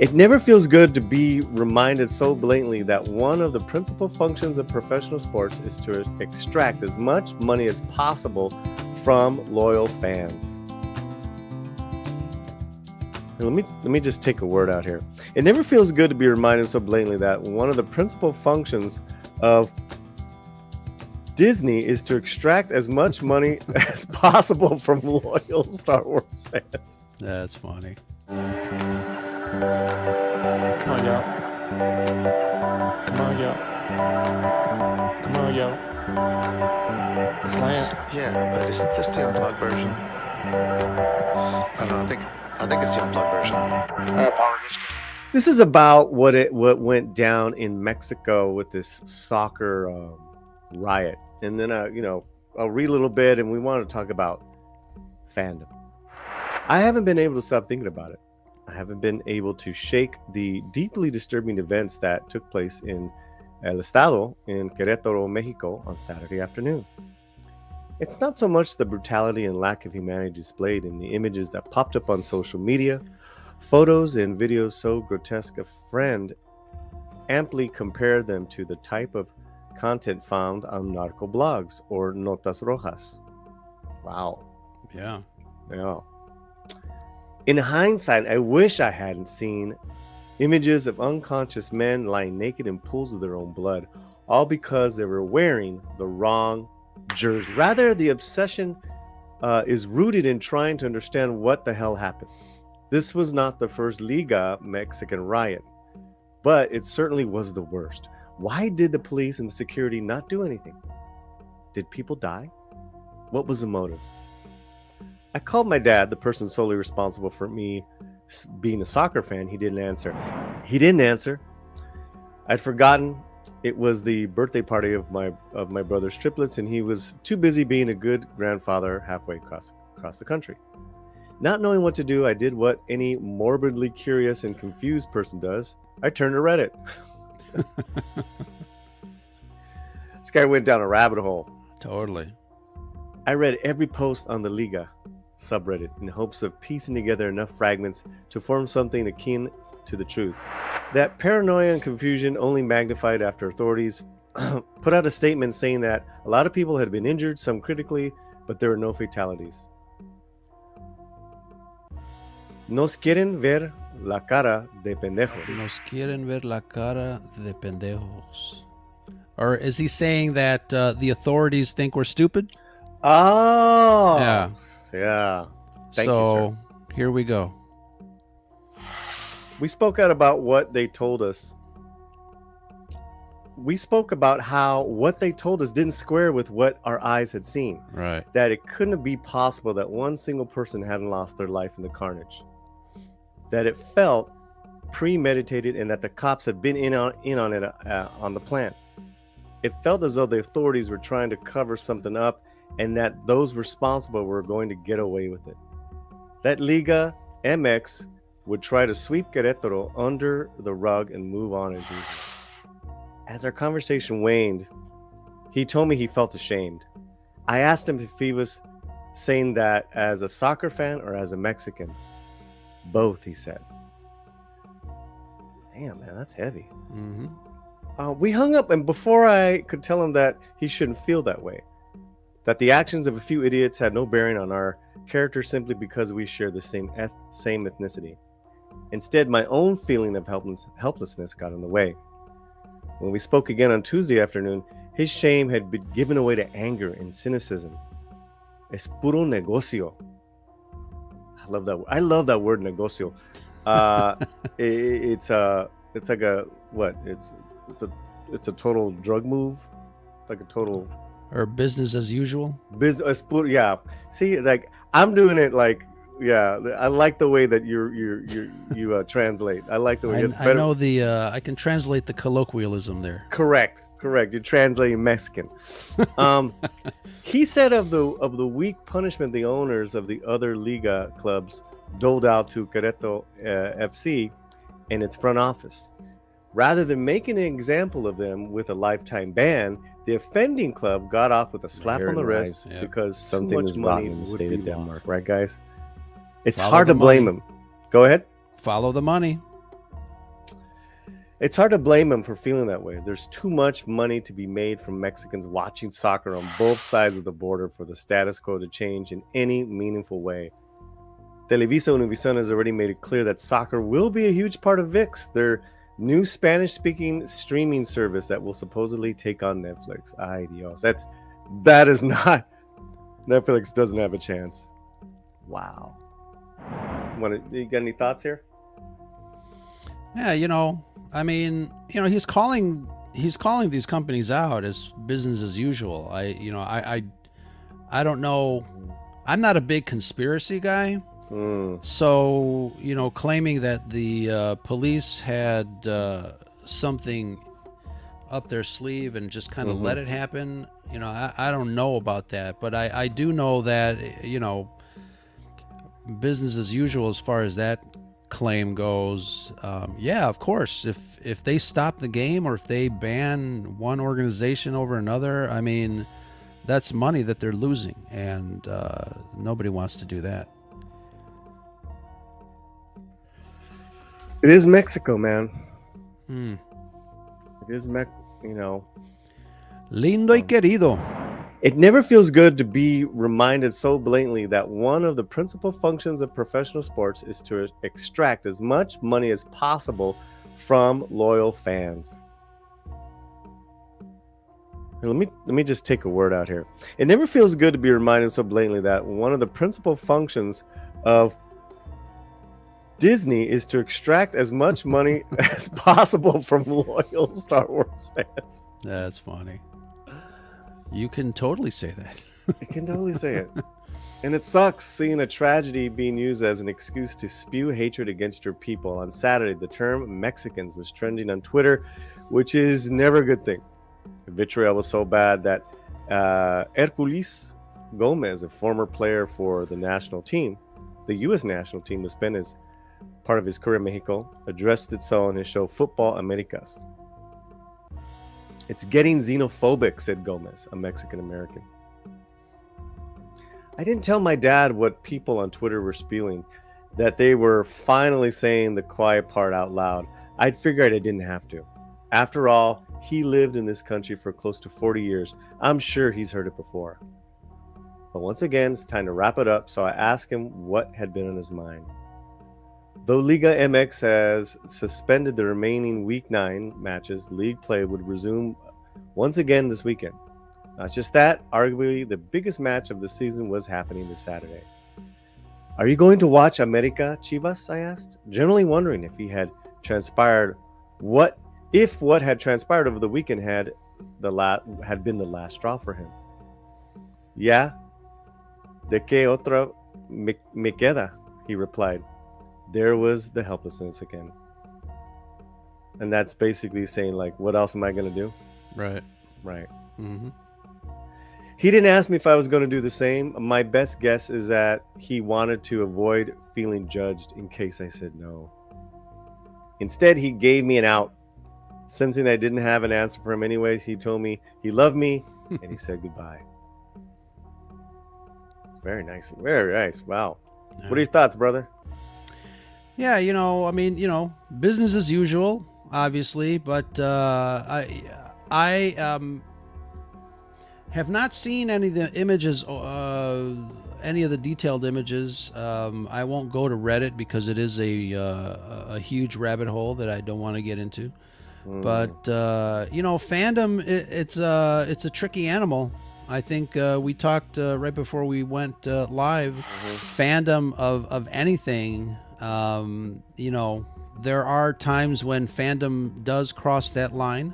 It never feels good to be reminded so blatantly that one of the principal functions of professional sports is to extract as much money as possible from loyal fans. And let me just take a word out here. It never feels good to be reminded so blatantly that one of the principal functions of Disney is to extract as much money as possible from loyal Star Wars fans. That's funny. Come on, y'all. Come on, y'all. Come on, y'all. It's land. Yeah, but isn't this the unplugged version? I don't know. I think it's the unplugged version. Apologies. This is about what went down in Mexico with this soccer riot, and then I'll read a little bit, and we want to talk about fandom. I haven't been able to stop thinking about it. I haven't been able to shake the deeply disturbing events that took place in El Estado in Querétaro, Mexico on Saturday afternoon. It's not so much the brutality and lack of humanity displayed in the images that popped up on social media, photos and videos so grotesque a friend amply compared them to the type of content found on narco blogs or notas rojas. Wow. Yeah. In hindsight, I wish I hadn't seen images of unconscious men lying naked in pools of their own blood, all because they were wearing the wrong jersey. Rather, the obsession is rooted in trying to understand what the hell happened. This was not the first Liga Mexican riot, but it certainly was the worst. Why did the police and the security not do anything? Did people die? What was the motive? I called my dad, the person solely responsible for me being a soccer fan. He didn't answer. I'd forgotten it was the birthday party of my brother's triplets, and he was too busy being a good grandfather halfway across the country. Not knowing what to do, I did what any morbidly curious and confused person does. I turned to Reddit. This guy went down a rabbit hole. Totally. I read every post on the Liga subreddit in hopes of piecing together enough fragments to form something akin to the truth. That paranoia and confusion only magnified after authorities put out a statement saying that a lot of people had been injured, some critically, but there were no fatalities. Nos quieren ver la cara de pendejos. Nos quieren ver la cara de pendejos. Or is he saying that the authorities think we're stupid? Oh. Yeah. Thank you, sir. Here we go. We spoke out about what they told us. We spoke about how what they told us didn't square with what our eyes had seen. Right. That it couldn't be possible that one single person hadn't lost their life in the carnage. That it felt premeditated and that the cops had been in on it on the plan. It felt as though the authorities were trying to cover something up and that those responsible were going to get away with it. That Liga MX would try to sweep Querétaro under the rug and move on as usual. As our conversation waned, he told me he felt ashamed. I asked him if he was saying that as a soccer fan or as a Mexican. Both, he said. Damn, man, that's heavy. Mm-hmm. We hung up, and before I could tell him that he shouldn't feel that way, that the actions of a few idiots had no bearing on our character simply because we share the same ethnicity. Instead, my own feeling of helplessness got in the way. When we spoke again on Tuesday afternoon, his shame had been given away to anger and cynicism. Es puro negocio. I love that word. I love that word, negocio. It's like a what? It's a total drug move, like a total or business as usual. Business, yeah. See, like I'm doing it like, yeah. I like the way that you translate. I like the way it's better. I know I can translate the colloquialism there. Correct. You're translating Mexican. He said of the weak punishment the owners of the other Liga clubs doled out to Querétaro FC and its front office. Rather than making an example of them with a lifetime ban, the offending club got off with a slap on the wrist because something is rotten in the state of Denmark, right, guys? It's hard to blame them. Go ahead. Follow the money. It's hard to blame him for feeling that way. There's too much money to be made from Mexicans watching soccer on both sides of the border for the status quo to change in any meaningful way. Televisa Univision has already made it clear that soccer will be a huge part of VIX, their new Spanish-speaking streaming service that will supposedly take on Netflix. Ay Dios, that is not. Netflix doesn't have a chance. Wow. You got any thoughts here? Yeah, I mean, he's calling these companies out as business as usual. I don't know. I'm not a big conspiracy guy. So, claiming that the police had something up their sleeve and just kind of let it happen, I don't know about that. But I do know that, business as usual as far as that claim goes. Yeah, of course. If they stop the game or if they ban one organization over another, I mean, that's money that they're losing. And nobody wants to do that. It is Mexico, man. Hmm. It is Lindo y querido. It never feels good to be reminded so blatantly that one of the principal functions of professional sports is to extract as much money as possible from loyal fans. Here, let me just take a word out here. It never feels good to be reminded so blatantly that one of the principal functions of Disney is to extract as much money as possible from loyal Star Wars fans. That's funny. You can totally say that. I can totally say it. And it sucks seeing a tragedy being used as an excuse to spew hatred against your people. On Saturday, the term Mexicans was trending on Twitter, which is never a good thing. The vitriol was so bad that Hercules Gomez, a former player for the national team, the U.S. national team, was spent as part of his career in Mexico, addressed it so on his show Football Americas. It's getting xenophobic, said Gomez, a Mexican-American. I didn't tell my dad what people on Twitter were spewing, that they were finally saying the quiet part out loud. I'd figured I didn't have to. After all, he lived in this country for close to 40 years. I'm sure he's heard it before. But once again, it's time to wrap it up, so I asked him what had been on his mind. Though Liga MX has suspended the remaining Week 9 matches, league play would resume once again this weekend. Not just that, arguably the biggest match of the season was happening this Saturday. Are you going to watch America Chivas? I asked, generally wondering if he had transpired what had transpired over the weekend had been the last straw for him. Yeah, de que otra me queda, he replied. There was the helplessness again. And that's basically saying, like, what else am I going to do? Right. Right. Mm-hmm. He didn't ask me if I was going to do the same. My best guess is that he wanted to avoid feeling judged in case I said no. Instead, he gave me an out. Sensing I didn't have an answer for him anyways, he told me he loved me and he said goodbye. Very nice. Very nice. Wow. Yeah. What are your thoughts, brother? Yeah, I mean, business as usual, obviously, but I have not seen any of the images, any of the detailed images. I won't go to Reddit because it is a huge rabbit hole that I don't want to get into. But fandom, it's a tricky animal. I think we talked right before we went live. Fandom of anything. There are times when fandom does cross that line,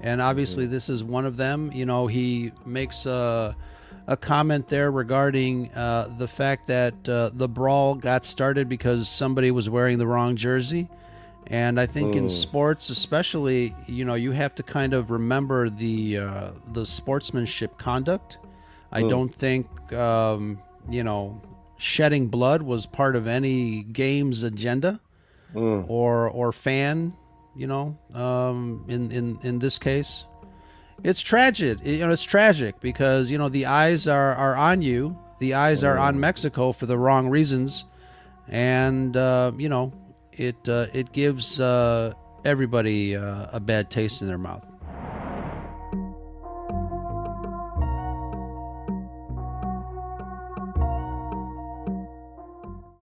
and obviously this is one of them. He makes a comment there regarding the fact that the brawl got started because somebody was wearing the wrong jersey. And I think in sports especially, you have to kind of remember the sportsmanship conduct. I don't think, shedding blood was part of any game's agenda or fan, in this case. It's tragic. It's tragic because, the eyes are on you. The eyes are on Mexico for the wrong reasons. And, it gives everybody a bad taste in their mouth.